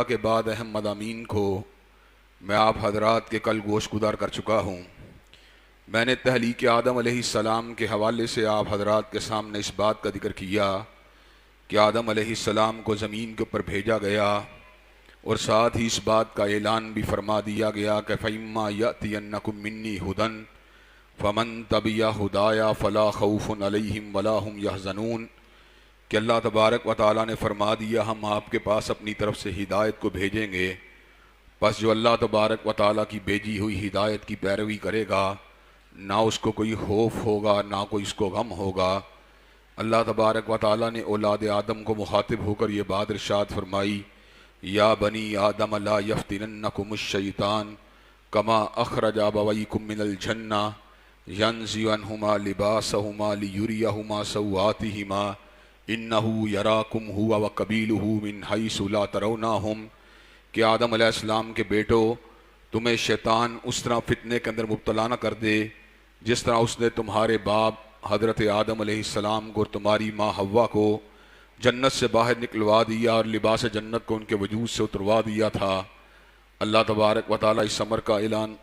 کے بعد اہم مضامین کو میں آپ حضرات کے کل گوش گزار کر چکا ہوں۔ میں نے تحلیق آدم علیہ السلام کے حوالے سے آپ حضرات کے سامنے اس بات کا ذکر کیا کہ آدم علیہ السلام کو زمین کے اوپر بھیجا گیا، اور ساتھ ہی اس بات کا اعلان بھی فرما دیا گیا کہ فَإِمَّا يَأْتِيَنَّكُم مِّنِّي هُدًى فَمَن تَبِعَ هُدَايَ فَلَا خَوْفٌ عَلَيْهِمْ وَلَا هُمْ يَحْزَنُونَ کہ اللہ تبارک و تعالیٰ نے فرما دیا ہم آپ کے پاس اپنی طرف سے ہدایت کو بھیجیں گے، پس جو اللہ تبارک و تعالیٰ کی بھیجی ہوئی ہدایت کی پیروی کرے گا نہ اس کو کوئی خوف ہوگا نہ کوئی اس کو غم ہوگا۔ اللہ تبارک و تعالیٰ نے اولاد آدم کو مخاطب ہو کر یہ بات ارشاد فرمائی، یا بنی آدم لا یفتننکم الشیطان کما اخرج ابویکم من الجنہ ینزع عنہما لباسہما لیریہما سوآتہما انہو یراکم ہوا وقبیلہ من حیث لا ترونہم کہ آدم علیہ السلام کے بیٹو تمہیں شیطان اس طرح فتنے کے اندر مبتلا نہ کر دے جس طرح اس نے تمہارے باپ حضرت آدم علیہ السلام کو اور تمہاری ماں حوا کو جنت سے باہر نکلوا دیا اور لباس جنت کو ان کے وجود سے اتروا دیا تھا۔ اللہ تبارک و تعالیٰ اس امر کا اعلان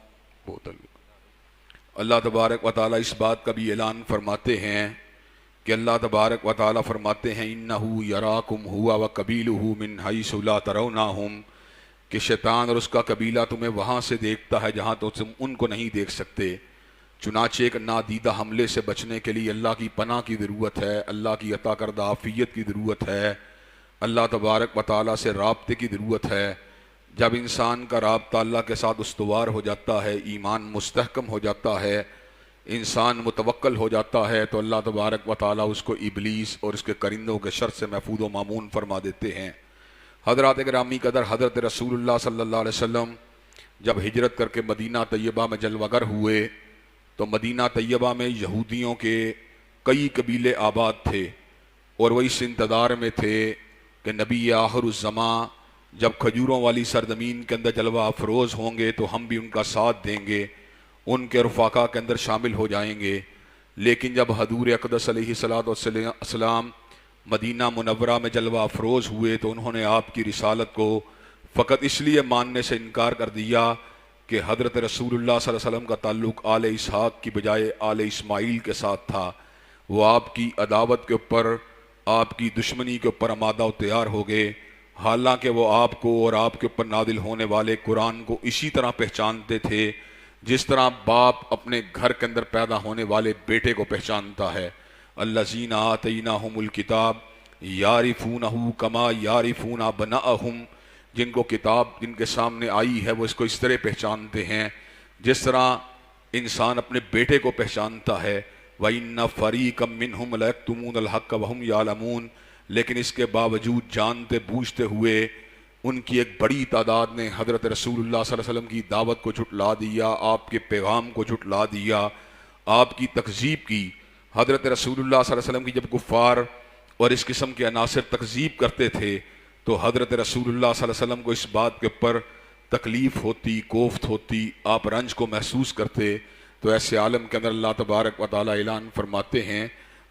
اللہ تبارک و تعالیٰ اس بات کا بھی اعلان فرماتے ہیں کہ اللہ تبارک و تعالیٰ فرماتے ہیں انہو یراکم ہوا وقبیلہ من حیث لا ترونہم کہ شیطان اور اس کا قبیلہ تمہیں وہاں سے دیکھتا ہے جہاں تو تم ان کو نہیں دیکھ سکتے، چنانچہ ایک نادیدہ حملے سے بچنے کے لیے اللہ کی پناہ کی ضرورت ہے، اللہ کی عطا کردہ عافیت کی ضرورت ہے، اللہ تبارک و تعالیٰ سے رابطے کی ضرورت ہے۔ جب انسان کا رابطہ اللہ کے ساتھ استوار ہو جاتا ہے، ایمان مستحکم ہو جاتا ہے، انسان متوکل ہو جاتا ہے، تو اللہ تبارک و تعالیٰ اس کو ابلیس اور اس کے کرندوں کے شر سے محفوظ و مامون فرما دیتے ہیں۔ حضرات گرامی قدر، حضرت رسول اللہ صلی اللہ علیہ وسلم جب ہجرت کر کے مدینہ طیبہ میں جلوہ گر ہوئے تو مدینہ طیبہ میں یہودیوں کے کئی قبیلے آباد تھے، اور وہ اس انتظار میں تھے کہ نبی آخر الزماں جب کھجوروں والی سرزمین کے اندر جلوہ افروز ہوں گے تو ہم بھی ان کا ساتھ دیں گے، ان کے رفاقہ کے اندر شامل ہو جائیں گے۔ لیکن جب حضور اقدس علیہ السلام مدینہ منورہ میں جلوہ افروز ہوئے تو انہوں نے آپ کی رسالت کو فقط اس لیے ماننے سے انکار کر دیا کہ حضرت رسول اللہ صلی اللہ علیہ وسلم کا تعلق آل اسحاق کی بجائے آل اسماعیل کے ساتھ تھا، وہ آپ کی عداوت کے اوپر، آپ کی دشمنی کے اوپر آمادہ و تیار ہو گئے، حالانکہ وہ آپ کو اور آپ کے اوپر نازل ہونے والے قرآن کو اسی طرح پہچانتے تھے جس طرح باپ اپنے گھر کے اندر پیدا ہونے والے بیٹے کو پہچانتا ہے۔ الذین آتیناہم الکتاب یعرفونہ کما یعرفون ابناءہم جن کو کتاب جن کے سامنے آئی ہے وہ اس کو اس طرح پہچانتے ہیں جس طرح انسان اپنے بیٹے کو پہچانتا ہے۔ وَإِنَّ فَرِيقًا مِّنْهُمْ لَيَكْتُمُونَ الْحَقَّ وَهُمْ يَعْلَمُونَ لیکن اس کے باوجود جانتے بوجھتے ہوئے ان کی ایک بڑی تعداد نے حضرت رسول اللہ صلی اللہ علیہ وسلم کی دعوت کو جھٹلا دیا، آپ کے پیغام کو جھٹلا دیا، آپ کی تکذیب کی۔ حضرت رسول اللہ صلی اللہ علیہ وسلم کی جب کفار اور اس قسم کے عناصر تکذیب کرتے تھے تو حضرت رسول اللہ صلی اللہ علیہ وسلم کو اس بات کے اوپر تکلیف ہوتی، کوفت ہوتی، آپ رنج کو محسوس کرتے۔ تو ایسے عالم کے اندر اللہ تبارک و تعالیٰ اعلان فرماتے ہیں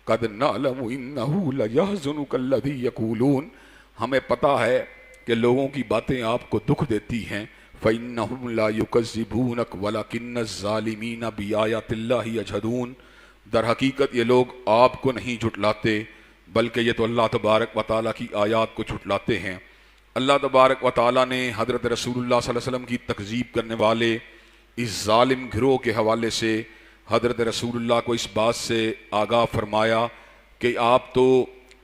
قَدْ نَعْلَمُ إِنَّهُ لَيَحْزُنُكَ الَّذِي يَقُولُونَ ہمیں پتہ ہے کہ لوگوں کی باتیں آپ کو دکھ دیتی ہیں۔ فَإِنَّهُمْ لَا يُكَذِّبُونَكَ وَلَكِنَّ الظَّالِمِينَ بِآيَاتِ اللَّهِ يَجْحَدُونَ در حقیقت یہ لوگ آپ کو نہیں جھٹلاتے بلکہ یہ تو اللہ تبارک و تعالیٰ کی آیات کو جھٹلاتے ہیں۔ اللہ تبارک و تعالیٰ نے حضرت رسول اللہ صلی اللہ علیہ وسلم کی تکذیب کرنے والے اس ظالم گروہ کے حوالے سے حضرت رسول اللہ کو اس بات سے آگاہ فرمایا کہ آپ تو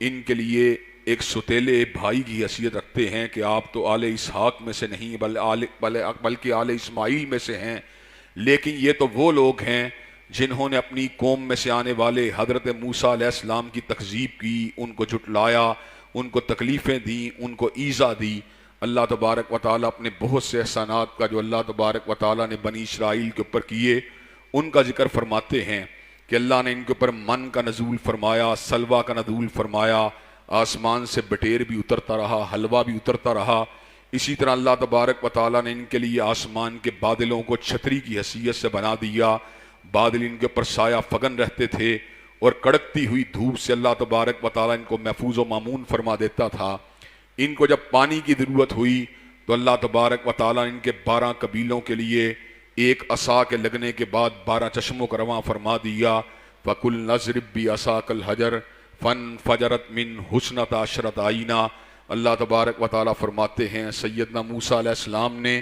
ان کے لیے ایک ستیلے بھائی کی حیثیت رکھتے ہیں کہ آپ تو آل اسحاق میں سے نہیں بلکہ آل اسماعیل میں سے ہیں، لیکن یہ تو وہ لوگ ہیں جنہوں نے اپنی قوم میں سے آنے والے حضرت موسیٰ علیہ السلام کی تکذیب کی، ان کو جھٹلایا، ان کو تکلیفیں دیں، ان کو ایذا دی۔ اللہ تبارک و تعالیٰ اپنے بہت سے احسانات کا جو اللہ تبارک و تعالیٰ نے بنی اسرائیل کے اوپر کیے ان کا ذکر فرماتے ہیں کہ اللہ نے ان کے اوپر من کا نزول فرمایا، سلوہ کا نزول فرمایا، آسمان سے بٹیر بھی اترتا رہا، حلوہ بھی اترتا رہا۔ اسی طرح اللہ تبارک و تعالیٰ نے ان کے لیے آسمان کے بادلوں کو چھتری کی حیثیت سے بنا دیا، بادل ان کے اوپر سایہ فگن رہتے تھے اور کڑکتی ہوئی دھوپ سے اللہ تبارک و تعالیٰ ان کو محفوظ و مامون فرما دیتا تھا۔ ان کو جب پانی کی ضرورت ہوئی تو اللہ تبارک و تعالیٰ ان کے 12 قبیلوں کے لیے ایک عصا کے لگنے کے بعد 12 چشموں کا رواں فرما دیا. فَقُلْ نَضْرِبْ بِعَصَاكَ الْحَجَرَ فَانْفَجَرَتْ مِنْ حُسْنَتَ عَشْرَةَ عَيْنًا. اللہ تبارک و تعالیٰ فرماتے ہیں سیدنا موسیٰ علیہ السلام نے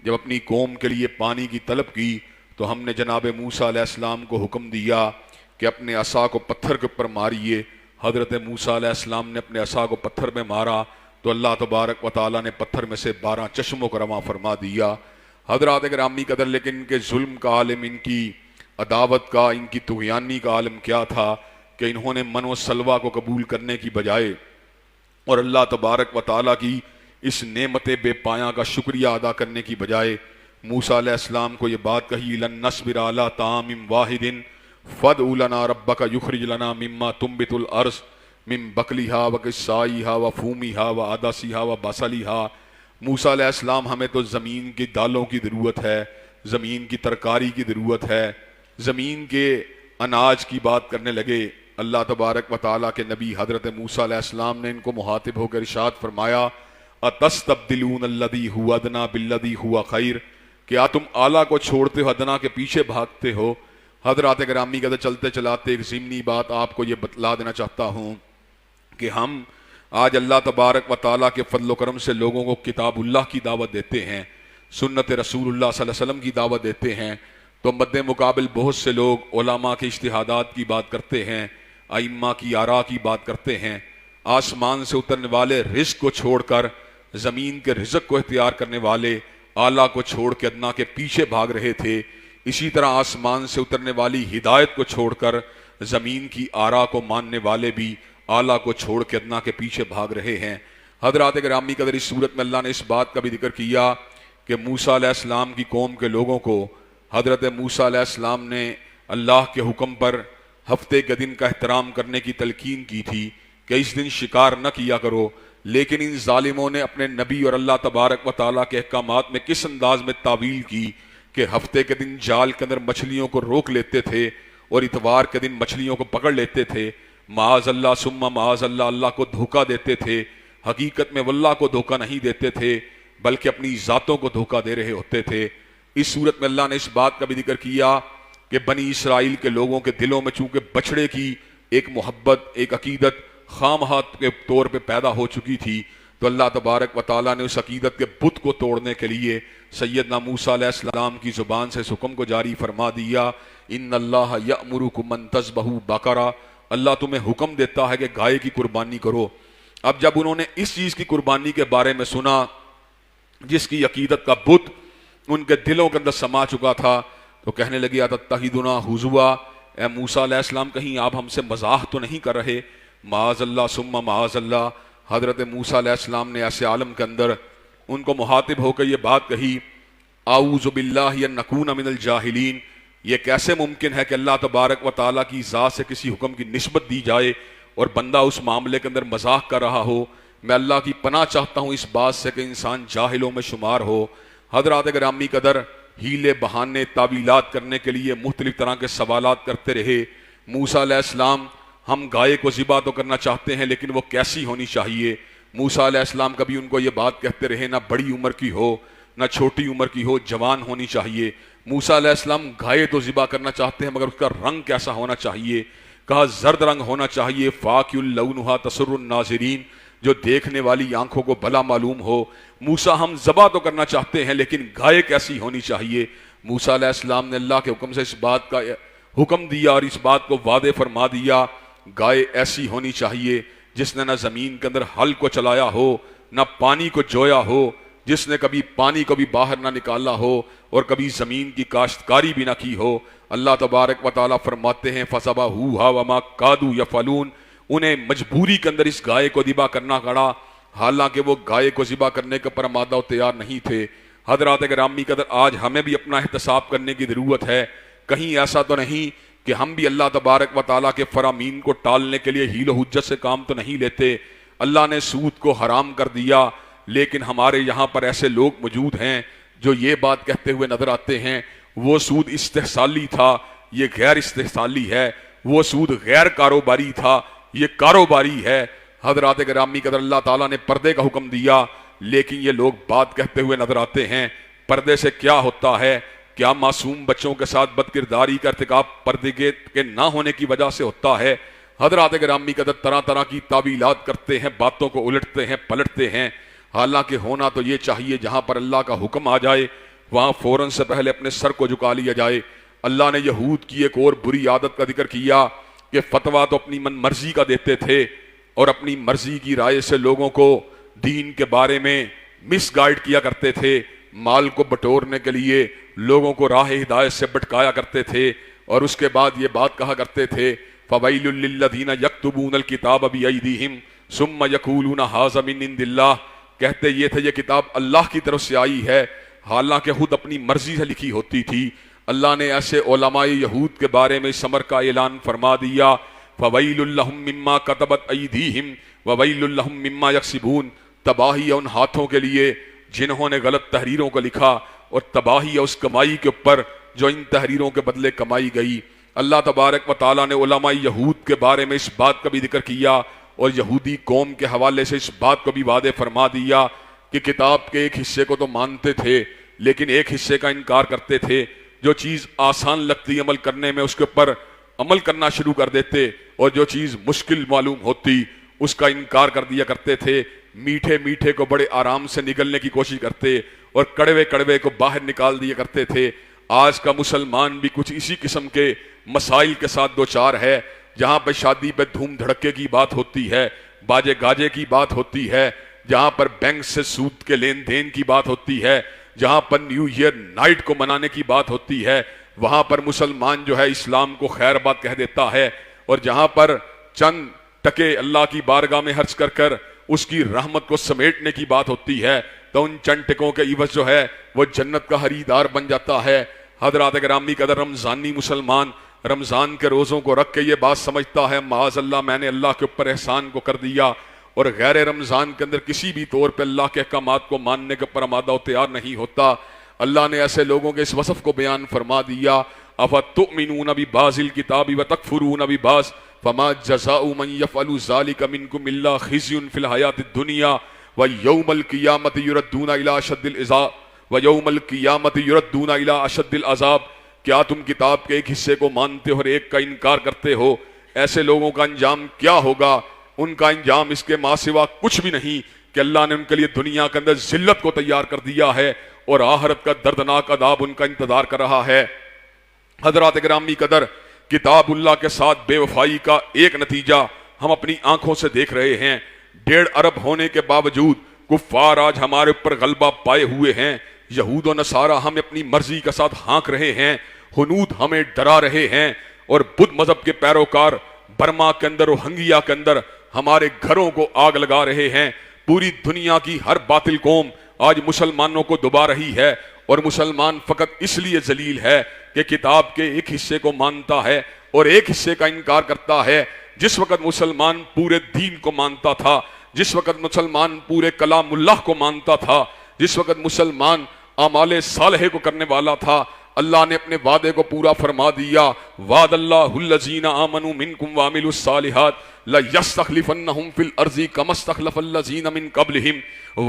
جب اپنی قوم کے لیے پانی کی طلب کی تو ہم نے جناب موسیٰ علیہ السلام کو حکم دیا کہ اپنے عصا کو پتھر کے اوپر ماریے. حضرت موسیٰ علیہ السلام نے اپنے عصا کو پتھر میں مارا تو اللہ تبارک و تعالیٰ نے پتھر میں سے 12 چشموں کو رواں فرما دیا. حضرات گرامی قدر، لیکن ان کے ظلم کا عالم، ان کی عداوت کا، ان کی طغیانی کا عالم کیا تھا کہ انہوں نے من و سلوہ کو قبول کرنے کی بجائے اور اللہ تبارک و تعالیٰ کی اس نعمت بے پایاں کا شکریہ ادا کرنے کی بجائے موسیٰ علیہ السلام کو یہ بات کہی لن نصبر علی طعام واحد فادع لنا ربک یخرج لنا مما تنبت الارض من بقلها وقثائها وفومها وعدسها وبصلها. موسیٰ علیہ السلام ہمیں تو زمین کی دالوں کی ضرورت ہے، زمین کی ترکاری کی ضرورت ہے، زمین کے اناج کی بات کرنے لگے. اللہ تبارک و تعالیٰ کے نبی حضرت موسیٰ علیہ السلام نے ان کو مخاطب ہو کر ارشاد فرمایا اتستبدلون الذی هو ادنی بالذی هو خیر، کیا تم اعلیٰ کو چھوڑتے ہو ادنا کے پیچھے بھاگتے ہو. حضرات گرامی کے چلتے چلاتے ایک ضمنی بات آپ کو یہ بتلا دینا چاہتا ہوں کہ ہم آج اللہ تبارک و تعالیٰ کے فضل و کرم سے لوگوں کو کتاب اللہ کی دعوت دیتے ہیں، سنت رسول اللہ صلی اللہ علیہ وسلم کی دعوت دیتے ہیں، تو مد مقابل بہت سے لوگ علماء کے اجتہادات کی بات کرتے ہیں، ائمہ کی آراء کی بات کرتے ہیں. آسمان سے اترنے والے رزق کو چھوڑ کر زمین کے رزق کو اختیار کرنے والے اعلیٰ کو چھوڑ کے ادنا کے پیچھے بھاگ رہے تھے. اسی طرح آسمان سے اترنے والی ہدایت کو چھوڑ کر زمین کی آراء کو ماننے والے بھی اعلیٰ کو چھوڑ کے ادنا کے پیچھے بھاگ رہے ہیں. حضرات گرامی قدر، اس صورت میں اللہ نے اس بات کا بھی ذکر کیا کہ موسیٰ علیہ السلام کی قوم کے لوگوں کو حضرت موسیٰ علیہ السلام نے اللہ کے حکم پر ہفتے کے دن کا احترام کرنے کی تلقین کی تھی کہ اس دن شکار نہ کیا کرو، لیکن ان ظالموں نے اپنے نبی اور اللہ تبارک و تعالیٰ کے احکامات میں کس انداز میں تعویل کی کہ ہفتے کے دن جال کے اندر مچھلیوں کو روک لیتے تھے اور اتوار کے دن مچھلیوں کو پکڑ لیتے تھے. معاذ اللہ ثم معاذ اللہ، اللہ کو دھوکہ دیتے تھے. حقیقت میں واللہ کو دھوکہ نہیں دیتے تھے بلکہ اپنی ذاتوں کو دھوکہ دے رہے ہوتے تھے. اس صورت میں اللہ نے اس بات کا بھی ذکر کیا کہ بنی اسرائیل کے لوگوں کے دلوں میں چونکہ بچڑے کی ایک محبت، ایک عقیدت خواہ کے طور پہ پیدا ہو چکی تھی، تو اللہ تبارک و تعالیٰ نے اس عقیدت کے بت کو توڑنے کے لیے سیدنا موسیٰ علیہ السلام کی زبان سے اس حکم کو جاری فرما دیا ان اللہ یأمرکم ان تذبحوا بقرہ، اللہ تمہیں حکم دیتا ہے کہ گائے کی قربانی کرو. اب جب انہوں نے اس چیز کی قربانی کے بارے میں سنا جس کی عقیدت کا بت ان کے دلوں کے اندر سما چکا تھا تو کہنے لگے اتتخذنا ہزوا، اے موسیٰ علیہ السلام کہیں آپ ہم سے مزاح تو نہیں کر رہے. معاذ اللہ ثم معاذ اللہ. حضرت موسیٰ علیہ السلام نے ایسے عالم کے اندر ان کو مخاطب ہو کر یہ بات کہی اعوذ باللہ ان نکون من الجاہلین، یہ کیسے ممکن ہے کہ اللہ تبارک و تعالیٰ کی ذات سے کسی حکم کی نسبت دی جائے اور بندہ اس معاملے کے اندر مذاق کر رہا ہو. میں اللہ کی پناہ چاہتا ہوں اس بات سے کہ انسان جاہلوں میں شمار ہو. حضرات گرامی قدر، ہیلے بہانے تعویلات کرنے کے لیے مختلف طرح کے سوالات کرتے رہے. موسیٰ علیہ السلام ہم گائے کو ذبح تو کرنا چاہتے ہیں لیکن وہ کیسی ہونی چاہیے. موسیٰ علیہ السلام کبھی ان کو یہ بات کہتے رہے نہ بڑی عمر کی ہو نہ چھوٹی عمر کی ہو، جوان ہونی چاہیے. موسیٰ علیہ السلام گائے تو ذبح کرنا چاہتے ہیں مگر اس کا رنگ کیسا ہونا چاہیے؟ کہا زرد رنگ ہونا چاہیے، فاقع لونھا تسر الناظرین، جو دیکھنے والی آنکھوں کو بھلا معلوم ہو. موسیٰ ہم ذبح تو کرنا چاہتے ہیں لیکن گائے کیسی ہونی چاہیے؟ موسیٰ علیہ السلام نے اللہ کے حکم سے اس بات کا حکم دیا اور اس بات کو وعدے فرما دیا گائے ایسی ہونی چاہیے جس نے نہ زمین کے اندر ہل کو چلایا ہو نہ پانی کو جویا ہو، جس نے کبھی پانی کو بھی باہر نہ نکالا ہو اور کبھی زمین کی کاشتکاری بھی نہ کی ہو. اللہ تبارک و تعالیٰ فرماتے ہیں فَذَبَحُوهَا وَمَا كَادُوا يَفْعَلُونَ، انہیں مجبوری کے اندر اس گائے کو ذبح کرنا پڑا حالانکہ وہ گائے کو ذبح کرنے کے پر آمادہ و تیار نہیں تھے. حضرات گرامی قدر، آج ہمیں بھی اپنا احتساب کرنے کی ضرورت ہے. کہیں ایسا تو نہیں کہ ہم بھی اللہ تبارک و تعالیٰ کے فرامین کو ٹالنے کے لیے حیل و حجت سے کام تو نہیں لیتے. اللہ نے سود کو حرام کر دیا لیکن ہمارے یہاں پر ایسے لوگ موجود ہیں جو یہ بات کہتے ہوئے نظر آتے ہیں وہ سود استحصالی تھا، یہ غیر استحصالی ہے، وہ سود غیر کاروباری تھا، یہ کاروباری ہے. حضرات گرامی قدر، اللہ تعالیٰ نے پردے کا حکم دیا لیکن یہ لوگ بات کہتے ہوئے نظر آتے ہیں۔ پردے سے کیا ہوتا ہے؟ کیا معصوم بچوں کے ساتھ بد کرداری کا ارتکاب پردے کے نہ ہونے کی وجہ سے ہوتا ہے؟ حضرات گرامی قدر طرح طرح کی تعویلات کرتے ہیں، باتوں کو الٹتے ہیں، پلٹتے ہیں۔ حالانکہ ہونا تو یہ چاہیے جہاں پر اللہ کا حکم آ جائے وہاں فوراً سے پہلے اپنے سر کو جھکا لیا جائے۔ اللہ نے یہود کی ایک اور بری عادت کا ذکر کیا کہ فتویٰ تو اپنی من مرضی کا دیتے تھے اور اپنی مرضی کی رائے سے لوگوں کو دین کے بارے میں مس گائیڈ کیا کرتے تھے، مال کو بٹورنے کے لیے لوگوں کو راہ ہدایت سے بھٹکایا کرتے تھے، اور اس کے بعد یہ بات کہا کرتے تھے فَوَيْلٌ لِّلَّذِينَ يَكْتُبُونَ الْكِتَابَ بِأَيْدِيهِمْ ثُمَّ يَقُولُونَ هَٰذَا مِنْ عِندِ اللَّهِ، کہتے یہ تھے یہ کتاب اللہ کی طرف سے آئی ہے، حالانکہ خود اپنی مرضی سے لکھی ہوتی تھی۔ اللہ نے ایسے علماء یہود کے بارے میں اس امر کا اعلان فرما دیا فَوَيْلٌ لَّهُم مِّمَّا كَتَبَتْ أَيْدِيهِمْ وَوَيْلٌ لَّهُم مِّمَّا يَكْسِبُونَ، تباہی ہے ان ہاتھوں کے لیے جنہوں نے غلط تحریروں کو لکھا، اور تباہی ہے اس کمائی کے اوپر جو ان تحریروں کے بدلے کمائی گئی۔ اللہ تبارک و تعالیٰ نے علماء یہود کے بارے میں اس بات کا بھی ذکر کیا اور یہودی قوم کے حوالے سے اس بات کو بھی واضح فرما دیا کہ کتاب کے ایک حصے کو تو مانتے تھے لیکن ایک حصے کا انکار کرتے تھے۔ جو چیز آسان لگتی عمل کرنے میں اس کے اوپر عمل کرنا شروع کر دیتے، اور جو چیز مشکل معلوم ہوتی اس کا انکار کر دیا کرتے تھے۔ میٹھے میٹھے کو بڑے آرام سے نگلنے کی کوشش کرتے اور کڑوے کڑوے کو باہر نکال دیا کرتے تھے۔ آج کا مسلمان بھی کچھ اسی قسم کے مسائل کے ساتھ دوچار ہے، جہاں پہ شادی پہ دھوم دھڑکے کی بات ہوتی ہے، باجے گاجے کی بات ہوتی ہے، جہاں پر بینک سے سود کے لین دین کی بات ہوتی ہے، جہاں پر نیو ایئر نائٹ کو منانے کی بات ہوتی ہے، وہاں پر مسلمان جو ہے اسلام کو خیر بات کہہ دیتا ہے، اور جہاں پر چند ٹکے اللہ کی بارگاہ میں خرچ کر کر اس کی رحمت کو سمیٹنے کی بات ہوتی ہے تو ان چند ٹکوں کے عوض جو ہے وہ جنت کا خریدار بن جاتا ہے۔ حضرات گرامی قدر رمضانی مسلمان رمضان کے روزوں کو رکھ کے یہ بات سمجھتا ہے معاذ اللہ میں نے اللہ کے اوپر احسان کو کر دیا، اور غیر رمضان کے اندر کسی بھی طور پہ اللہ کے احکامات کو ماننے کے اوپر آمادہ و تیار نہیں ہوتا۔ اللہ نے ایسے لوگوں کے اس وصف کو بیان فرما دیا افتؤمنون ببعض الکتاب وتکفرون ببعض فما جزاء من يفعل ذلك منكم الا خزي في الحیاة الدنیا ویوم القیامة یردون الى اشد العذاب ویوم القیامة یردون الى اشد العذاب، کیا تم کتاب کے ایک حصے کو مانتے ہو اور ایک کا انکار کرتے ہو؟ ایسے لوگوں کا انجام کیا ہوگا؟ ان کا انجام اس کے ماں سوا کچھ بھی نہیں کہ اللہ نے ان کے لیے دنیا کے اندر ذلت کو تیار کر دیا ہے اور آخرت کا دردناک عذاب ان کا انتظار کر رہا ہے۔ حضرات گرامی قدر کتاب اللہ کے ساتھ بے وفائی کا ایک نتیجہ ہم اپنی آنکھوں سے دیکھ رہے ہیں۔ 1.5 ارب ہونے کے باوجود کفار آج ہمارے اوپر غلبہ پائے ہوئے ہیں۔ یہود و نصارہ ہمیں اپنی مرضی کے ساتھ ہانک رہے ہیں، ہنود ہمیں ڈرا رہے ہیں، اور بدھ مذہب کے پیروکار برما کے اندر روہنگیا کے اندر ہمارے گھروں کو آگ لگا رہے ہیں۔ پوری دنیا کی ہر باطل قوم آج مسلمانوں کو دبا رہی ہے، اور مسلمان فقط اس لیے ذلیل ہے کہ کتاب کے ایک حصے کو مانتا ہے اور ایک حصے کا انکار کرتا ہے۔ جس وقت مسلمان پورے دین کو مانتا تھا، جس وقت مسلمان پورے کلام اللہ کو مانتا تھا، جس وقت مسلمان اعمال صالحہ کو کرنے والا تھا، اللہ نے اپنے وعدے کو پورا فرما دیا۔ وعد اللہ الذین آمنوا منکم وعملوا الصالحات لَيَسْتَخْلِفَنَّهُمْ فِي الْأَرْضِ كَمَا اسْتَخْلَفَ الَّذِينَ مِنْ قَبْلِهِمْ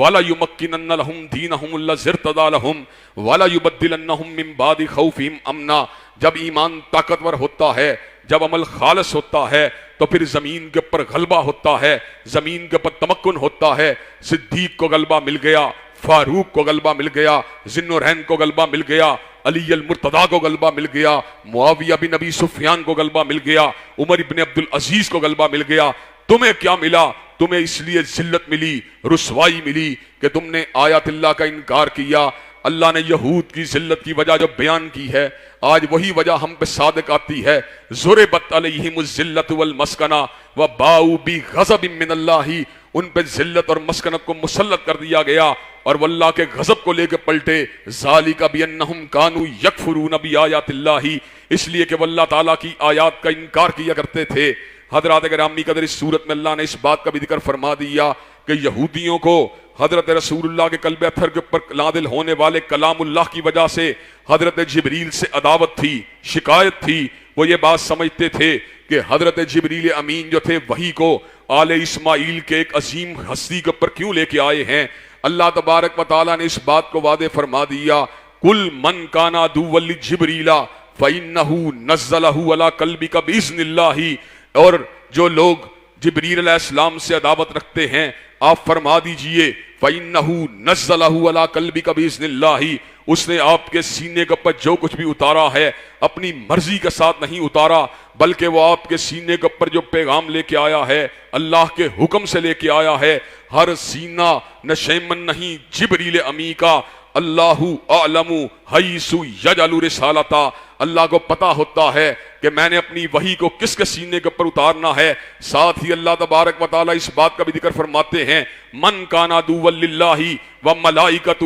وَلَيُمَكِّنَنَّ لَهُمْ دِينَهُمُ الَّذِي ارْتَضَىٰ لَهُمْ وَلَيُبَدِّلَنَّهُمْ مِنْ بَعْدِ خَوْفِهِمْ أَمْنًا۔ جب ایمان طاقتور ہوتا ہے، جب عمل خالص ہوتا ہے، تو پھر زمین کے اوپر غلبہ ہوتا ہے، زمین کے اوپر تمکن ہوتا ہے۔ صدیق کو غلبہ مل گیا، فاروق کو غلبہ مل گیا، ذی النورین کو غلبہ مل گیا، علی المرتضیٰ کو غلبہ مل گیا، معاویہ بن ابی سفیان کو غلبہ مل گیا، عمر بن عبدالعزیز کو غلبہ مل گیا۔ تمہیں کیا ملا؟ تمہیں اس لیے ذلت ملی، رسوائی ملی کہ تم نے آیات اللہ کا انکار کیا۔ اللہ نے یہود کی ذلت کی وجہ جو بیان کی ہے، آج وہی وجہ ہم پہ صادق آتی ہے۔ ضربت علیہم الذلۃ والمسکنہ وباؤوا بغضب من اللہ، ان پہ ذلت اور مسکنت کو مسلط کر دیا گیا اور وہ اللہ کے غضب کو لے کے پلٹے۔ ذالک بانہم کانوا یکفرون بآیات اللہ، اس لیے کہ وہ اللہ تعالیٰ کی آیات کا انکار کیا کرتے تھے۔ حضرات گرامی قدر اس صورت میں اللہ نے اس بات کا بھی ذکر فرما دیا کہ یہودیوں کو حضرت رسول اللہ کے قلب اطہر کے اوپر نازل ہونے والے کلام اللہ کی وجہ سے حضرت جبریل سے عداوت تھی، شکایت تھی۔ وہ یہ بات سمجھتے تھے کہ حضرت جبریل امین جو تھے وحی کو آل اسماعیل کے ایک عظیم ہستی کے اوپر کیوں لے کے آئے ہیں؟ اللہ تبارک و تعالیٰ نے اس بات کو واضح فرما دیا، کل من کان عدوا لجبریل فإنہ نزلہ علی قلبک بإذن اللہ، اور جو لوگ جبریل علیہ السلام سے عداوت رکھتے ہیں آپ فرما دیجئے فإنہ نزلہ علی قلبک بإذن اللہ، اس نے آپ کے سینے کے اوپر جو کچھ بھی اتارا ہے اپنی مرضی کے ساتھ نہیں اتارا، بلکہ وہ آپ کے سینے کے اوپر جو پیغام لے کے آیا ہے اللہ کے حکم سے لے کے آیا ہے۔ ہر سینہ نشیمن نہیں جبریل امی کا، اللہ اعلم حیث یجعل رسالتا، اللہ کو پتا ہوتا ہے کہ میں نے اپنی وحی کو کس کے سینے کے اوپر اتارنا ہے۔ ساتھ ہی اللہ تبارک و تعالیٰ اس بات کا بھی ذکر فرماتے ہیں، من کان عدوا للہ وملائکتہ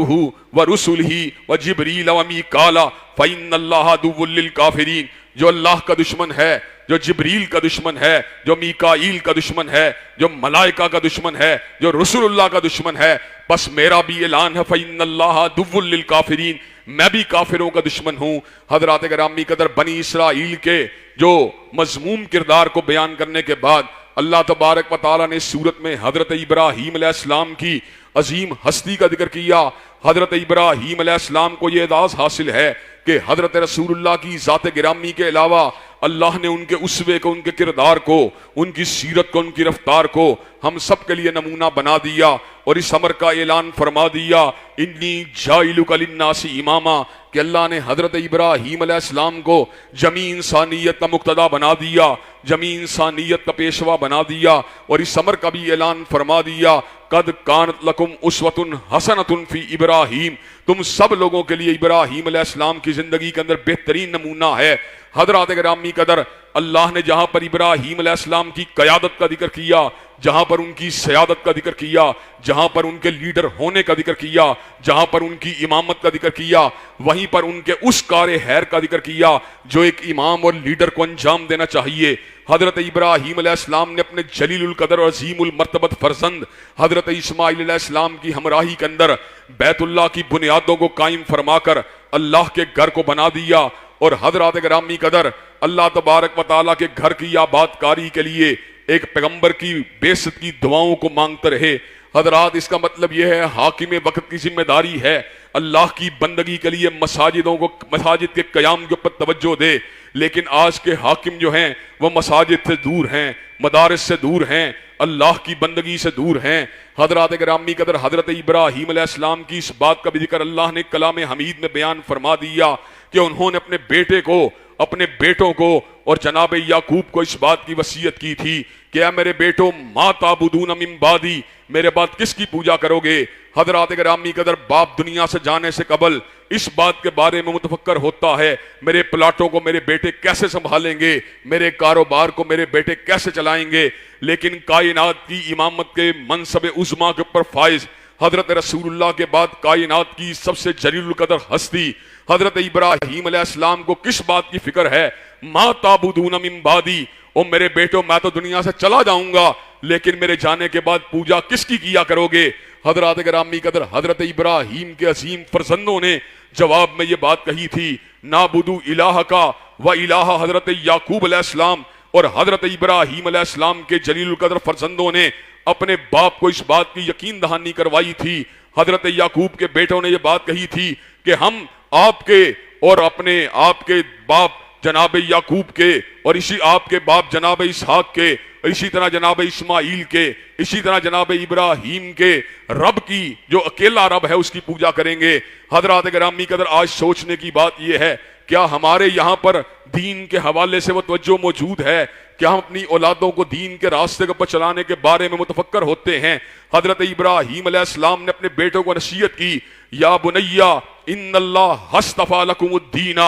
ورسلہ وجبریل ومیکال فإن اللہ عدو للکافرین، جو اللہ کا دشمن ہے، جو جبریل کا دشمن ہے، جو میکائیل کا دشمن ہے، جو ملائکہ کا دشمن ہے، جو رسول اللہ کا دشمن ہے، بس میرا بھی اعلان ہے فإن اللہ عدو للکافرین، میں بھی کافروں کا دشمن ہوں۔ حضرات گرامی قدر، بنی اسرائیل کے جو مذموم کردار کو بیان کرنے کے بعد اللہ تبارک و تعالیٰ نے اس صورت میں حضرت ابراہیم علیہ السلام کی عظیم ہستی کا ذکر کیا۔ حضرت ابراہیم علیہ السلام کو یہ اعزاز حاصل ہے کہ حضرت رسول اللہ کی ذات گرامی کے علاوہ اللہ نے ان کے اسوے کو، ان کے کردار کو، ان کی سیرت کو، ان کی رفتار کو ہم سب کے لیے نمونہ بنا دیا، اور اس امر کا اعلان فرما دیا، انی جاعلک للناس اماما، کہ اللہ نے حضرت ابراہیم علیہ السلام کو جمیع انسانیت کا مقتدا بنا دیا، جمیع انسانیت کا پیشوا بنا دیا، اور اس امر کا بھی اعلان فرما دیا، قد کانت لکم اسوۃ حسنۃ فی ابراہیم، تم سب لوگوں کے لیے ابراہیم علیہ السلام کی زندگی کے اندر بہترین نمونہ ہے۔ حضرات گرامی قدر، اللہ نے جہاں پر ابراہیم علیہ السلام کی قیادت کا ذکر کیا، جہاں پر ان کی سیادت کا ذکر کیا، جہاں پر ان کے لیڈر ہونے کا ذکر کیا، جہاں پر ان کی امامت کا ذکر کیا، وہیں پر ان کے اس کار خیر کا ذکر کیا جو ایک امام اور لیڈر کو انجام دینا چاہیے۔ حضرت ابراہیم علیہ السلام نے اپنے جلیل القدر اور عظیم المرتبت فرزند حضرت اسماعیل علیہ السلام کی ہمراہی کے اندر بیت اللہ کی بنیادوں کو قائم فرما کر اللہ کے گھر کو بنا دیا، اور حضرات گرامی قدر، اللہ تبارک و تعالیٰ کے گھر کی آباد کاری کے لیے ایک پیغمبر کی بعثت کی دعاؤں کو مانگتے رہے۔ حضرات، اس کا مطلب یہ ہے حاکم وقت کی ذمہ داری ہے اللہ کی بندگی کے لیے مساجد کے قیام کے اوپر توجہ دے، لیکن آج کے حاکم جو ہیں وہ مساجد سے دور ہیں، مدارس سے دور ہیں، اللہ کی بندگی سے دور ہیں۔ حضرات گرامی قدر، حضرت ابراہیم علیہ السلام کی اس بات کا بھی ذکر اللہ نے کلام حمید میں بیان فرما دیا کہ انہوں نے اپنے بیٹے کو، اپنے بیٹوں کو اور جناب یعقوب کو اس بات کی وصیت کی تھی کہ اے میرے بیٹو، ما تعبدون من بعدی، میرے بعد کس کی پوجا کرو گے؟ حضرات گرامی قدر، باپ دنیا سے جانے سے قبل اس بات کے بارے میں متفکر ہوتا ہے، میرے پلاٹوں کو میرے بیٹے کیسے سنبھالیں گے، میرے کاروبار کو میرے بیٹے کیسے چلائیں گے۔ لیکن کائنات کی امامت کے منصب عظما کے اوپر فائز حضرت رسول اللہ کے بعد کائنات کی سب سے جلیل القدر ہستی حضرت ابراہیم علیہ السلام کو کس بات کی فکر ہے؟ ما تعبدون من بعدی، او میرے بیٹو، میں تو دنیا سے چلا جاؤں گا، لیکن میرے جانے کے بعد پوجا کس کی کیا کرو گے؟ حضرات گرامی قدر، حضرت ابراہیم کے عظیم فرزندوں نے جواب میں یہ بات کہی تھی، نعبدو الہ کا و الہ حضرت یعقوب علیہ السلام، اور حضرت ابراہیم علیہ السلام کے جلیل القدر فرزندوں نے اپنے باپ کو اس بات کی یقین دہانی کروائی تھی۔ حضرت یعقوب کے بیٹوں نے یہ بات کہی تھی کہ ہم آپ کے اور اپنے آپ کے باپ جناب یعقوب کے، اور اسی آپ کے باپ جناب اسحاق کے، اسی طرح جناب اسماعیل کے، اسی طرح جناب ابراہیم کے رب کی، جو اکیلا رب ہے، اس کی پوجا کریں گے۔ حضرات گرامی قدر، آج سوچنے کی بات یہ ہے، کیا ہمارے یہاں پر دین کے حوالے سے وہ توجہ موجود ہے؟ کیا ہم اپنی اولادوں کو دین کے راستے کے اوپر چلانے کے بارے میں متفکر ہوتے ہیں؟ حضرت ابراہیم علیہ السلام نے اپنے بیٹوں کو نصیحت کی، یا بنیا ان اللہ اصطفیٰ لکم الدین،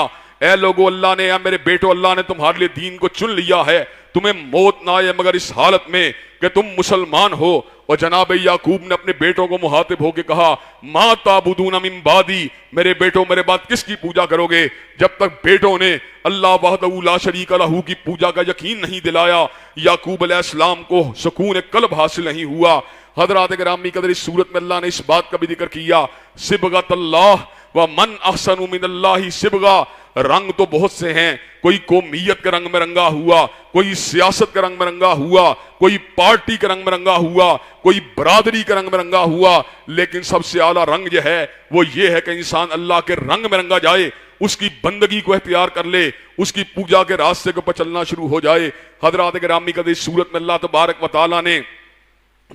اے لوگو، اللہ نے، اے میرے بیٹو، اللہ نے تمہارے لیے دین کو چن لیا ہے، تمہیں موت نہ آئے مگر اس حالت میں کہ تم مسلمان ہو۔ اور جناب یعقوب نے اپنے بیٹوں کو مخاطب ہو کے کہا، ما تعبدون من بعدی، میرے بیٹوں، میرے بعد کس کی پوجا کرو گے؟ جب تک بیٹوں نے اللہ وحدہ لا شریک لہ کی پوجا کا یقین نہیں دلایا، یعقوب علیہ السلام کو سکون قلب حاصل نہیں ہوا۔ حضرات گرامی قدر، اس صورت میں اللہ نے اس بات کا بھی ذکر کیا، صبغۃ اللہ ومن احسن من اللہ صبغہ، رنگ تو بہت سے ہیں، کوئی قومیت کے رنگ میں رنگا ہوا، کوئی سیاست کے رنگ میں رنگا ہوا، کوئی پارٹی کے رنگ میں رنگا ہوا، کوئی برادری کے رنگ میں رنگا ہوا، لیکن سب سے اعلیٰ رنگ جو ہے وہ یہ ہے کہ انسان اللہ کے رنگ میں رنگا جائے، اس کی بندگی کو اختیار کر لے، اس کی پوجا کے راستے کو پر چلنا شروع ہو جائے۔ حضرات گرامی قدر، اس صورت میں اللہ تبارک و تعالیٰ نے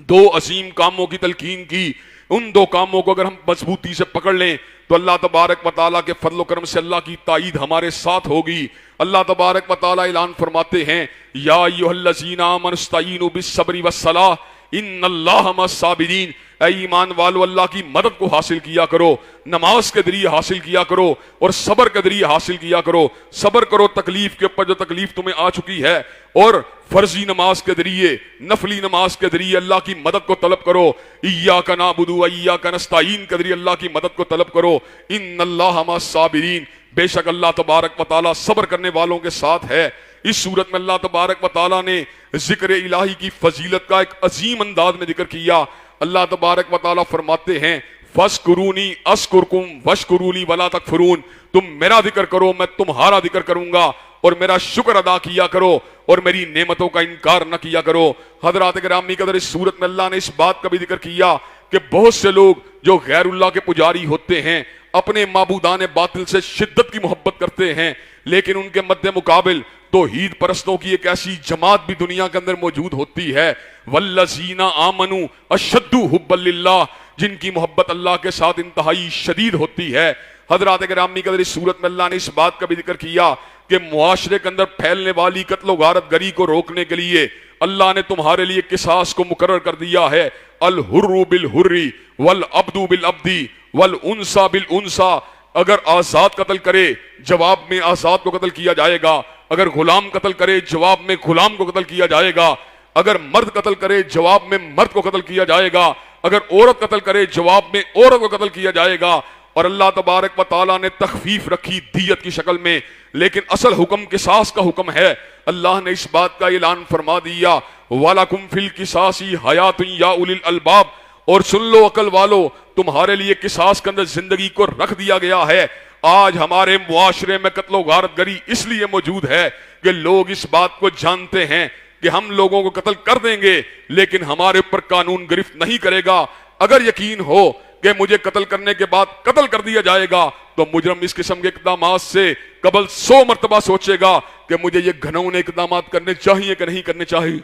دو عظیم کاموں کی تلقین کی۔ ان دو کاموں کو اگر ہم مضبوطی سے پکڑ لیں تو اللہ تبارک و تعالیٰ کے فضل و کرم سے اللہ کی تائید ہمارے ساتھ ہوگی۔ اللہ تبارک و تعالیٰ اعلان فرماتے ہیں، یا ایھا الذین آمنوا استعینوا بالصبر والصلاۃ ان اللہ مع الصابرین، اے ایمان والو اللہ کی مدد کو حاصل کیا کرو، نماز کے ذریعے حاصل کیا کرو اور صبر کے ذریعے حاصل کیا کرو۔ صبر کرو تکلیف کے اوپر جو تکلیف تمہیں آ چکی ہے، اور فرضی نماز کے ذریعے، نفلی نماز کے ذریعے اللہ کی مدد کو طلب کرو۔ ایاک نعبد و ایاک نستعین کے ذریعے اللہ کی مدد کو طلب کرو۔ ان اللہ مع الصابرین، بے شک اللہ تبارک و تعالیٰ صبر کرنے والوں کے ساتھ ہے۔ اس صورت میں اللہ تبارک و تعالیٰ نے ذکر الہی کی فضیلت کا ایک عظیم انداز میں ذکر کیا۔ اللہ تبارک و تعالیٰ فرماتے ہیں، فاذکرونی اذکرکم واشکروا لی ولا تکفرون، تم میرا ذکر کرو میں تمہارا ذکر کروں گا، اور میرا شکر ادا کیا کرو اور میری نعمتوں کا انکار نہ کیا کرو۔ حضرات گرامی قدر، اس صورت میں اللہ نے اس بات کا بھی ذکر کیا کہ بہت سے لوگ جو غیر اللہ کے پجاری ہوتے ہیں، اپنے معبودان باطل سے شدت کی محبت کرتے ہیں، لیکن ان کے مد مقابل توحید پرستوں کی ایک ایسی جماعت بھی دنیا کے اندر موجود ہوتی ہے، والذین آمنوا اشد حبا للہ، جن کی محبت اللہ کے ساتھ انتہائی شدید ہوتی ہے۔ حضرات گرامی قدر، اس صورت میں اللہ نے اس بات کا بھی ذکر کیا کہ معاشرے کے اندر پھیلنے والی قتل و غارت گری کو روکنے کے لیے اللہ نے تمہارے لیے قصاص کو مقرر کر دیا ہے۔ الحر بالحر والعبد بالعبد والانثى بالانثى، اگر آزاد قتل کرے جواب میں آزاد کو قتل کیا جائے گا، اگر غلام قتل کرے جواب میں غلام کو قتل کیا جائے گا، اگر مرد قتل کرے جواب میں مرد کو قتل کیا جائے گا، اگر عورت قتل کرے جواب میں عورت کو قتل کیا جائے گا۔ اور اللہ تبارک و تعالیٰ نے تخفیف رکھی دیت کی شکل میں، لیکن اصل حکم قصاص کا حکم ہے۔ اللہ نے اس بات کا اعلان فرما دیا، وَلَكُمْ فِي الْقِصَاصِ حَيَاةٌ يَا أُولِي الْأَلْبَابِ، اور سن لو عقل والو، تمہارے لیے قصاص کے اندر زندگی کو رکھ دیا گیا ہے۔ آج ہمارے معاشرے میں قتل و غارت گری اس لیے موجود ہے کہ لوگ اس بات کو جانتے ہیں کہ ہم لوگوں کو قتل کر دیں گے لیکن ہمارے اوپر قانون گرفت نہیں کرے گا۔ اگر یقین ہو کہ مجھے قتل کرنے کے بعد قتل کر دیا جائے گا تو مجرم اس قسم کے اقدامات سے قبل 100 مرتبہ سوچے گا کہ مجھے یہ گھنونے اقدامات کرنے چاہیے کہ نہیں کرنے چاہیے۔